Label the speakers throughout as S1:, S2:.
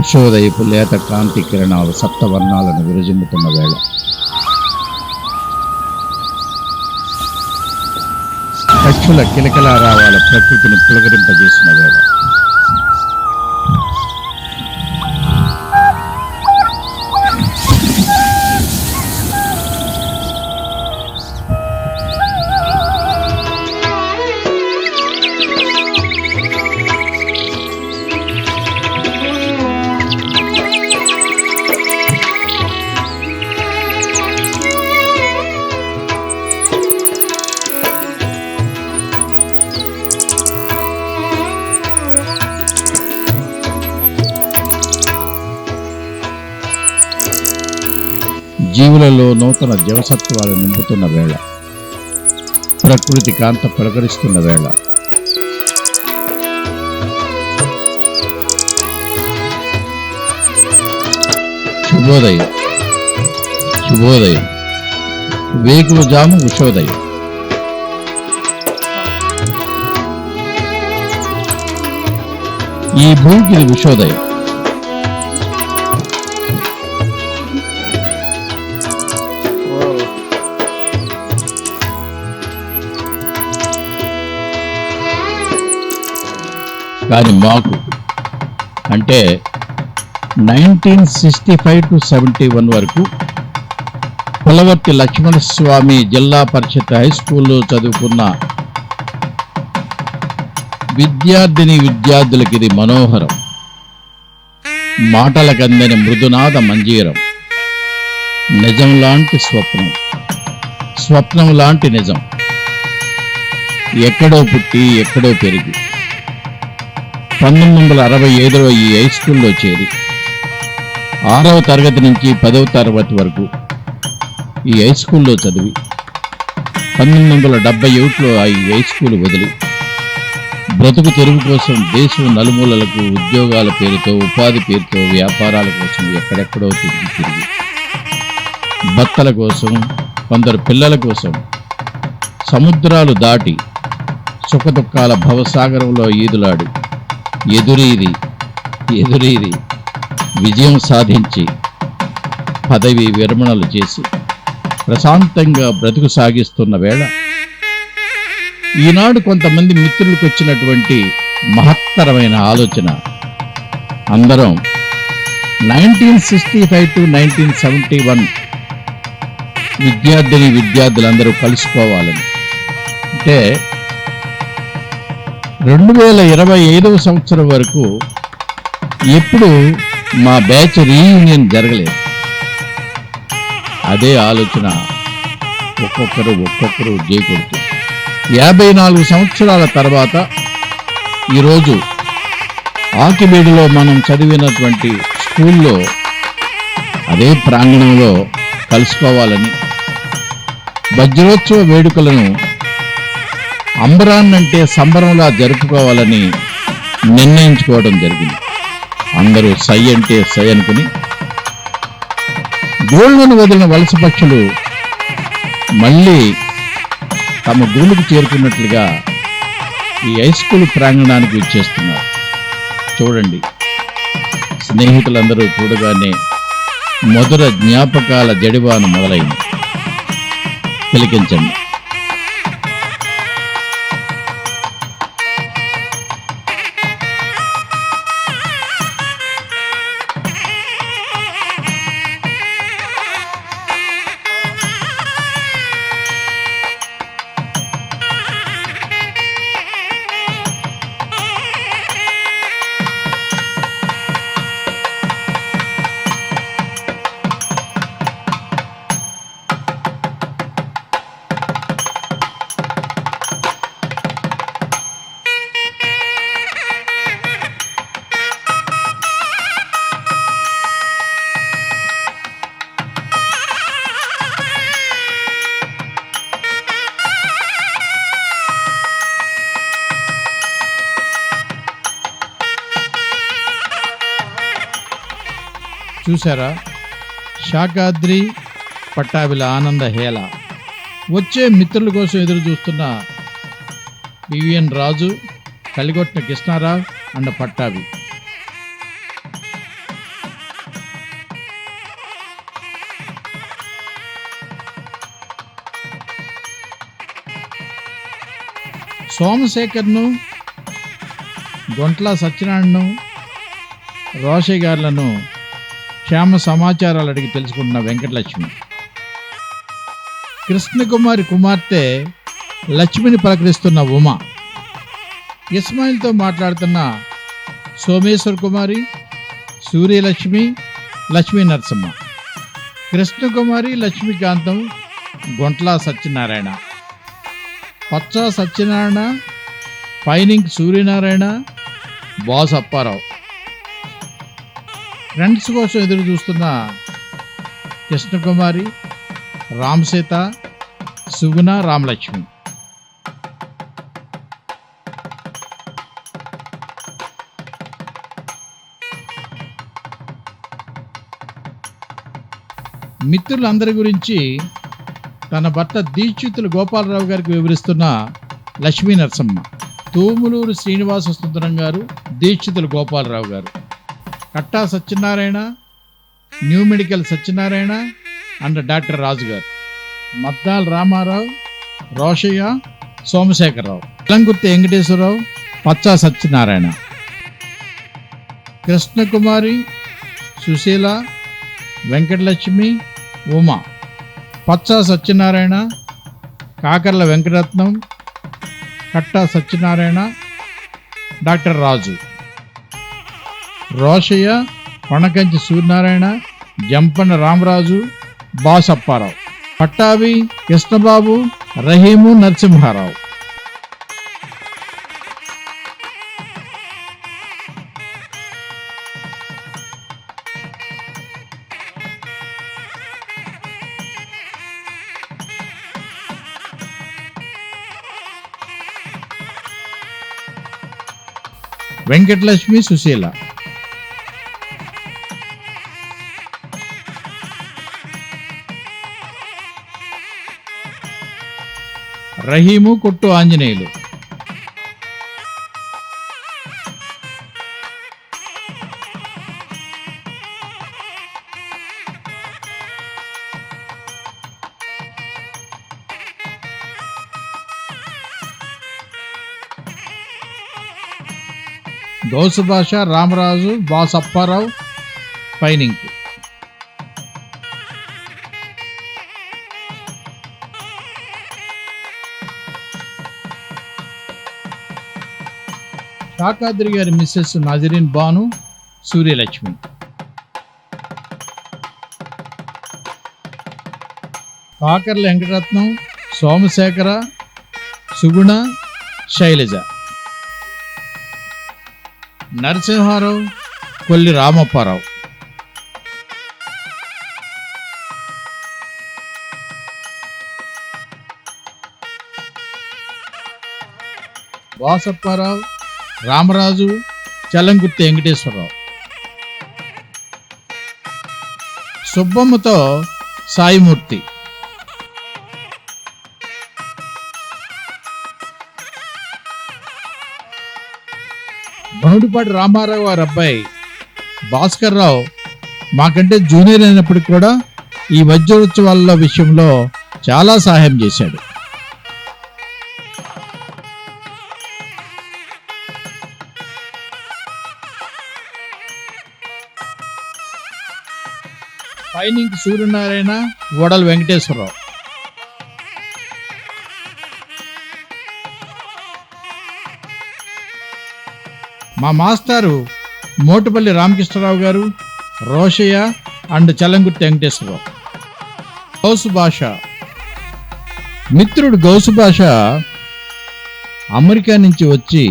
S1: ఉషోదయపు లేత కాంతి కిరణాలు సప్తవర్ణాలను విరజిమ్ముతున్న వేళ, పక్షుల కిలకిలారావాల ప్రకృతిని పులకరింపజేసిన వేళ, జీవులలో నూతన జవసత్వాలు నింపుతున్న వేళ, ప్రకృతి కాంత పులకరిస్తున్న వేళ, శుభోదయం శుభోదయం, వేకువజాము ఉషోదయం. ఈ భూమికి ఉషోదయం. కానీ మాకు అంటే 1965 to 71 వరకు పులవర్తి లక్ష్మణస్వామి జిల్లా పరిషత్ హై స్కూల్లో చదువుకున్న విద్యార్థులకి ఇది మనోహరం. మాటలకందని మృదునాద మంజీరం. నిజం లాంటి స్వప్నం, స్వప్నం లాంటి నిజం. ఎక్కడో పుట్టి ఎక్కడో పెరిగి 1965లో ఈ హై స్కూల్లో చేరి 6వ తరగతి నుంచి 10వ తరగతి వరకు ఈ హై స్కూల్లో చదివి 1971లో ఈ హై స్కూల్ వదిలి బ్రతుకు తెరువు కోసం దేశం నలుమూలలకు ఉద్యోగాల పేరుతో, ఉపాధి పేరుతో, వ్యాపారాల కోసం ఎక్కడెక్కడో తిరిగి భర్తల కోసం, కొందరు పిల్లల కోసం సముద్రాలు దాటి సుఖదుఖాల భవసాగరంలో ఈదులాడి ఎదురీది విజయం సాధించి పదవి విరమణలు చేసి ప్రశాంతంగా బ్రతుకు సాగిస్తున్న వేళ, ఈనాడు కొంతమంది మిత్రులకు వచ్చినటువంటి మహత్తరమైన ఆలోచన, అందరం 1965 to 1971 విద్యార్థులందరూ కలుసుకోవాలని. అంటే 2025వ సంవత్సరం వరకు ఎప్పుడు మా బ్యాచ్ రీయూనియన్ జరగలేదు. అదే ఆలోచన ఒక్కొక్కరు జైకొడుతూ 54 సంవత్సరాల తర్వాత ఈరోజు ఆకిబేడులో మనం చదివినటువంటి స్కూల్లో అదే ప్రాంగణంలో కలుసుకోవాలని, వజ్రోత్సవ వేడుకలను అంబరాన్నంటే సంబరంలా జరుపుకోవాలని నిర్ణయించుకోవడం జరిగింది. అందరూ సై అంటే సై అనుకుని గోళ్లను వదిలిన వలస పక్షులు మళ్ళీ తమ గూళ్ళకు చేరుకున్నట్లుగా ఈ హై స్కూల్ ప్రాంగణానికి వచ్చేస్తున్నారు. చూడండి, స్నేహితులందరూ చూడగానే మధుర జ్ఞాపకాల జడివాన మొదలైంది. తిలకించండి. చూసారా, శాకాద్రి పట్టాభిల ఆనంద హేళ. వచ్చే మిత్రుల కోసం ఎదురు చూస్తున్న పివిఎన్ రాజు, కలిగొట్టిన కృష్ణారావు అండ్ పట్టాభి. సోమశేఖర్ను, గొంట్ల సత్యనారాయణను, రోషయ్య గారులను క్షేమ సమాచారాలు అడిగి తెలుసుకుంటున్న వెంకటలక్ష్మి. కృష్ణకుమారి కుమార్తె లక్ష్మిని పలకరిస్తున్న ఉమ. ఇస్మాయిల్తో మాట్లాడుతున్న సోమేశ్వర కుమారి, సూర్యలక్ష్మి, లక్ష్మీ నరసింహ. కృష్ణకుమారి, లక్ష్మీకాంతం, గొంట్ల సత్యనారాయణ. పచ్చ Satyanarayana, pining Suryanarayana, boss Apparao. Friends కోసం ఎదురు చూస్తున్న కృష్ణకుమారి, రామసీత, సుగుణ, రామలక్ష్మి. మిత్రులందరి గురించి తన భర్త దీక్షితుల గోపాలరావు గారికి వివరిస్తున్న లక్ష్మీ నరసమ్మ. తూములూరు శ్రీనివాస సుందరం గారు, Dikshitula Gopalarao garu, Katta Satyanarayana, new medical Satyanarayana and doctor Raju garu, Maddala Ramarao, Rosaiah, Somasekhararao, Telangurthi Venkateswararao, Paccha Satyanarayana. Krishnakumari, Susheela, Venkatalakshmi, Uma. Paccha Satyanarayana, Kakarla Venkataratnam, Katta Satyanarayana, doctor Raju. Rosaiah, Konakanchi Suryanarayana, Jampanna Ramaraju, boss Apparao. Pattabhi, Krishnababu, Rahim, Narasimharao. Venkatalakshmi, Susheela. Rahim, Kottu Anjaneyulu. Ghouse Basha, Ramaraju, boss Apparao, పైనింగ్. షాకాద్రి గారి మిస్సెస్ నాజరీన్ బాను, సూర్యలక్ష్మి. కాకర్ల వెంకటరత్నం, సోమశేఖర, సుగుణ, శైలజ. నరసింహారావు, కొల్లి రామప్పారావు. వాసప్పారావు, రామరాజు, చలంగుర్తి వెంకటేశ్వరరావు. సుబ్బమ్మతో సాయిమూర్తి. బహుడిపాటి రామారావు గారి అబ్బాయి భాస్కర్ రావు మాకంటే జూనియర్ అయినప్పటికీ కూడా ఈ వజ్రోత్సవాల విషయంలో చాలా సహాయం చేశాడు. పైనింగ్ సూర్యనారాయణ, ఓడల వెంకటేశ్వరరావు. మా మాస్టారు మోటుపల్లి రామకృష్ణరావు గారు, రోషయ్య అండ్ చలంగుర్తి వెంకటేశ్వరరావు. గౌసు భాష. మిత్రుడు గౌసు భాష అమెరికా నుంచి వచ్చి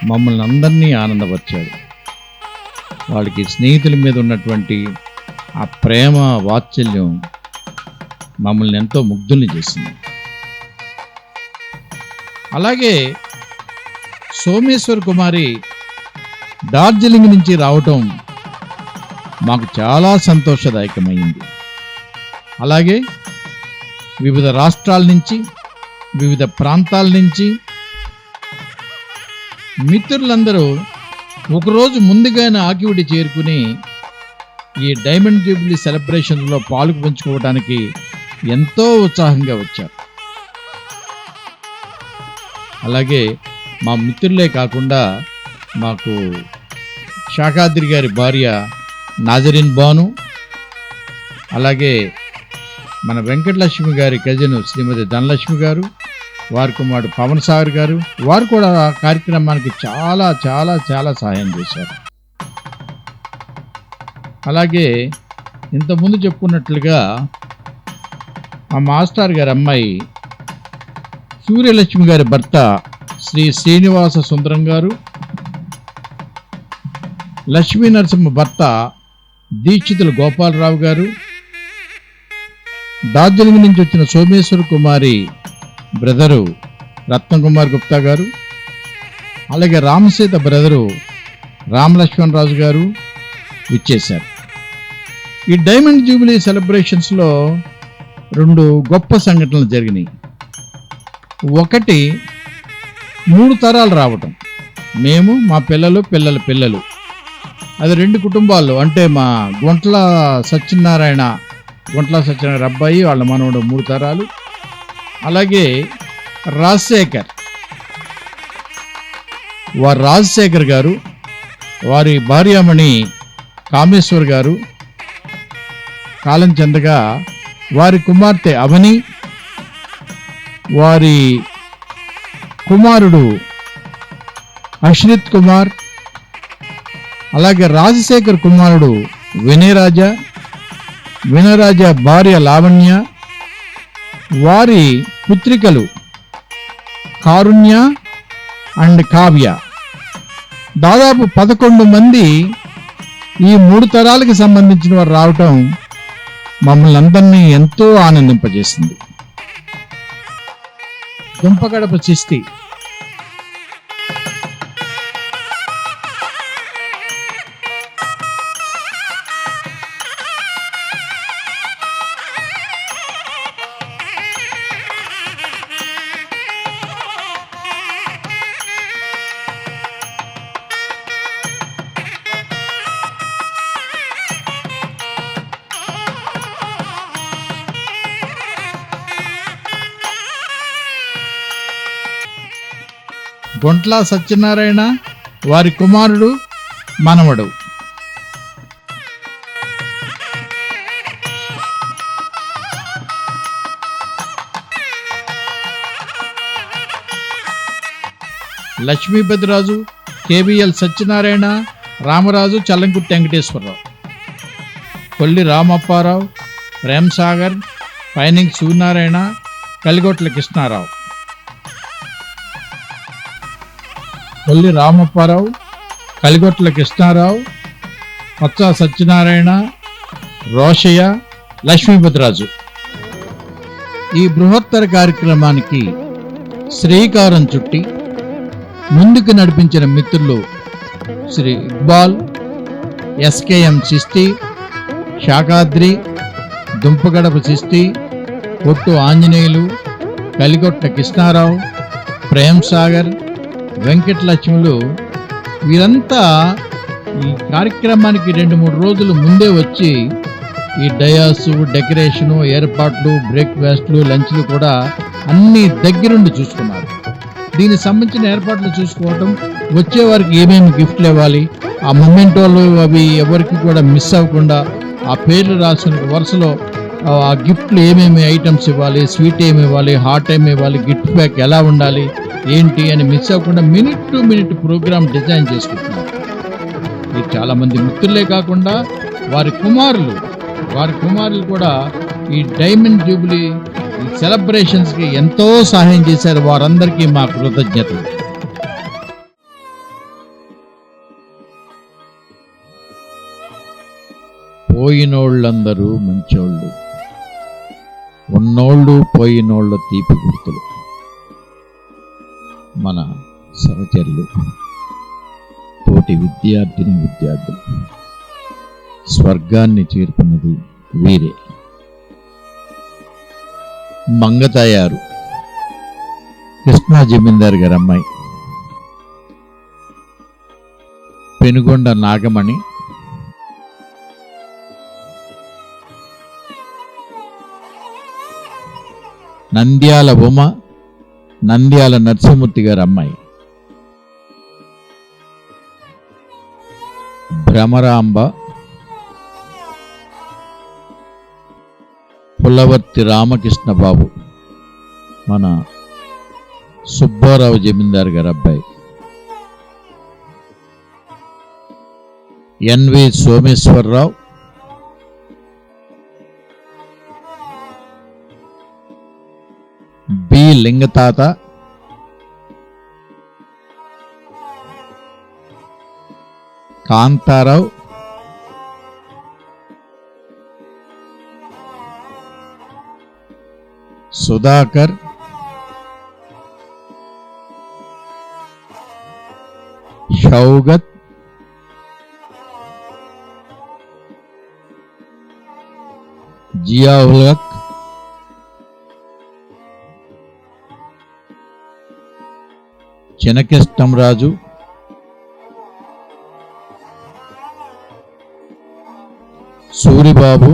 S1: మమ్మల్ని అందరినీ ఆనందపరిచాడు. వాళ్ళకి స్నేహితుల మీద ఉన్నటువంటి ఆ ప్రేమ వాత్సల్యం మమ్మల్ని ఎంతో ముగ్ధుల్ని చేసింది. అలాగే సోమేశ్వర కుమారి డార్జిలింగ్ నుంచి రావటం మాకు చాలా సంతోషదాయకమైంది. అలాగే వివిధ రాష్ట్రాల నుంచి, వివిధ ప్రాంతాల నుంచి మిత్రులందరూ ఒకరోజు ముందుగానే ఆకివిడి చేరుకుని ఈ డైమండ్ జూబ్లీ సెలబ్రేషన్లో పాలు పంచుకోవడానికి ఎంతో ఉత్సాహంగా వచ్చారు. అలాగే మా మిత్రులే కాకుండా మాకు శాఖాద్రి గారి భార్య నాజరిన్ బాను, అలాగే మన వెంకటలక్ష్మి గారి కజిన్ శ్రీమతి ధనలక్ష్మి గారు, వారి కుమారుడు పవన్ సాగర్ గారు, వారు కూడా కార్యక్రమానికి చాలా చాలా చాలా సహాయం చేశారు. అలాగే ఇంతకుముందు చెప్పుకున్నట్లుగా ఆ మాస్టర్ గారి అమ్మాయి సూర్యలక్ష్మి గారి భర్త శ్రీ శ్రీనివాస సుందరం గారు, లక్ష్మీ నరసింహ భర్త దీక్షితులు గోపాలరావు గారు, డార్జిలింగ్ నుంచి వచ్చిన సోమేశ్వర కుమారి బ్రదరు రత్నకుమార్ గుప్తా గారు, అలాగే రామసీత బ్రదరు రామలక్ష్మణరాజు గారు విచ్చేశారు. ఈ డైమండ్ జూబిలీ సెలబ్రేషన్స్లో 2 గొప్ప సంఘటనలు జరిగినాయి. ఒకటి 3 తరాలు రావటం, మేము, మా పిల్లలు, పిల్లల పిల్లలు. అది 2 కుటుంబాల్లో, అంటే మా గుంట్ల సత్యనారాయణ అబ్బాయి వాళ్ళ మనవడు 3 తరాలు, అలాగే రాజశేఖర్ గారు, వారి భార్యామణి కామేశ్వర్ గారు కాలం చెందగా వారి కుమార్తె అవని, వారి కుమారుడు అశ్రిత్ కుమార్, అలాగే రాజశేఖర్ కుమారుడు వినయరాజ భార్య లావణ్య, వారి పుత్రికలు కారుణ్య అండ్ కావ్య. దాదాపు 11 మంది ఈ 3 తరాలకు సంబంధించిన వారు రావటం మమ్మల్ని అందరినీ ఎంతో ఆనందింపజేసింది. దుంపగడప చిస్తి గుంట్ల సత్యనారాయణ, వారి కుమారుడు మనవడు. Lakshmipathi Raju, KBL Satyanarayana, Ramaraju, చల్లంకుర్తి Venkateswararao, Kolli రామప్పారావు, Prem Sagar, pining Suryanarayana, Kaligotla Krishnarao. కొల్లి రామప్పారావు, కలిగొట్ల కృష్ణారావు, పచ్చ సత్యనారాయణ, రోషయ్య, లక్ష్మీపతిరాజు. ఈ బృహత్తర కార్యక్రమానికి శ్రీకారం చుట్టి ముందుకు నడిపించిన మిత్రులు శ్రీ ఇక్బాల్, ఎస్కేఎం చిస్తి, శాఖాద్రి, దుంపగడప చిస్తి, పొట్టు ఆంజనేయులు, కలిగొట్ల కృష్ణారావు, ప్రేమ్ సాగర్, వెంకటలక్ష్ములు, వీరంతా ఈ కార్యక్రమానికి 2-3 రోజులు ముందే వచ్చి ఈ డయాసు, డెకరేషను, ఏర్పాట్లు, బ్రేక్ఫాస్ట్లు, లంచ్లు కూడా అన్ని దగ్గరుండి చూసుకున్నారు. దీనికి సంబంధించిన ఏర్పాట్లు చూసుకోవటం, వచ్చేవారికి ఏమేమి గిఫ్ట్లు ఇవ్వాలి, ఆ మొమెంటోలు అవి ఎవరికి కూడా మిస్ అవ్వకుండా ఆ పేర్లు రాసిన వరుసలో ఆ గిఫ్ట్లు ఏమేమి ఐటమ్స్ ఇవ్వాలి, స్వీట్ ఏమి ఇవ్వాలి, హాట్ ఏమి ఇవ్వాలి, గిఫ్ట్ ప్యాక్ ఎలా ఉండాలి ఏంటి అని మిస్ అవ్వకుండా minute to minute program design చేసుకుంటున్నారు. ఇది చాలామంది మిత్రులే కాకుండా వారి కుమారులు కూడా ఈ డైమండ్ జూబిలీ ఈ సెలబ్రేషన్స్కి ఎంతో సహాయం చేశారు. వారందరికీ మా కృతజ్ఞతలు. పోయినోళ్ళందరూ మంచోళ్ళు, ఉన్నోళ్ళు పోయినోళ్ళ తీపి గుర్తులు. మన సహచరులు, తోటి విద్యార్థులు స్వర్గాన్ని చేరుకున్నది వీరే. మంగతాయారు, కృష్ణా జమీందార్ గారి అమ్మాయి, పెనుగొండ నాగమణి, నంద్యాల ఉమ, నంద్యాల నరసింహమూర్తి గారి అమ్మాయి భ్రమరాంబ, పుల్లవర్తి రామకృష్ణ బాబు మన సుబ్బారావు జమీందార్ గారి అబ్బాయి, ఎన్వి సోమేశ్వరరావు, బి లింగతాత, కాంతారావు, సుధాకర్, షౌగత్, జియాఉల్ హక్, చినకిష్టంరాజు, సూరిబాబు,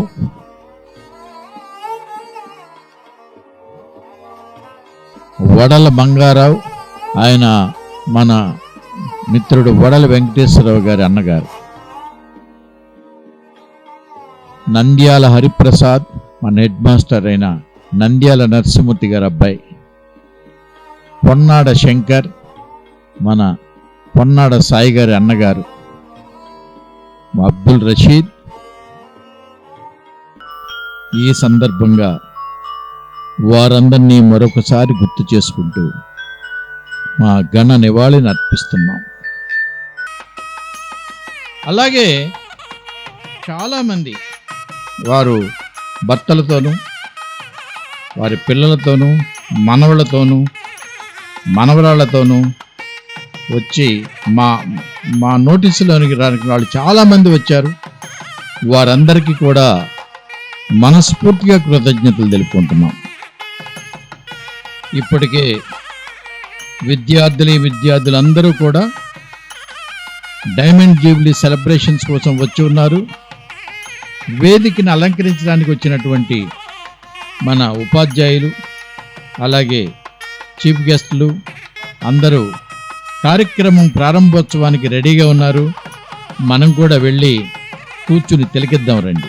S1: వడల బంగారావు, ఆయన మన మిత్రుడు వడల వెంకటేశ్వరరావు గారి అన్నగారు, నంద్యాల హరిప్రసాద్ మన హెడ్ మాస్టర్ అయిన నంద్యాల నరసింహమూర్తి గారి అబ్బాయి, పొన్నాడ శంకర్ మన పొన్నాడ సాయి గారి అన్నగారు, అబ్దుల్ రషీద్. ఈ సందర్భంగా వారందరినీ మరొకసారి గుర్తు చేసుకుంటూ మా ఘన నివాళిని అర్పిస్తున్నాం. అలాగే చాలామంది వారు భర్తలతోనూ వారి పిల్లలతోనూ మనవళ్ళతోనూ మనవరాళ్లతోనూ వచ్చి మా నోటీసులోనికి రానికి వాళ్ళు చాలామంది వచ్చారు. వారందరికీ కూడా మనస్ఫూర్తిగా కృతజ్ఞతలు తెలుపుకుంటున్నాం. ఇప్పటికే విద్యార్థులందరూ కూడా డైమండ్ జూబ్లీ సెలబ్రేషన్స్ కోసం వచ్చి ఉన్నారు. వేదికను అలంకరించడానికి వచ్చినటువంటి మన ఉపాధ్యాయులు అలాగే చీఫ్ గెస్టులు అందరూ కార్యక్రమం ప్రారంభోత్సవానికి రెడీగా ఉన్నారు. మనం కూడా వెళ్ళి కూర్చుని తిలకిద్దాం రండి.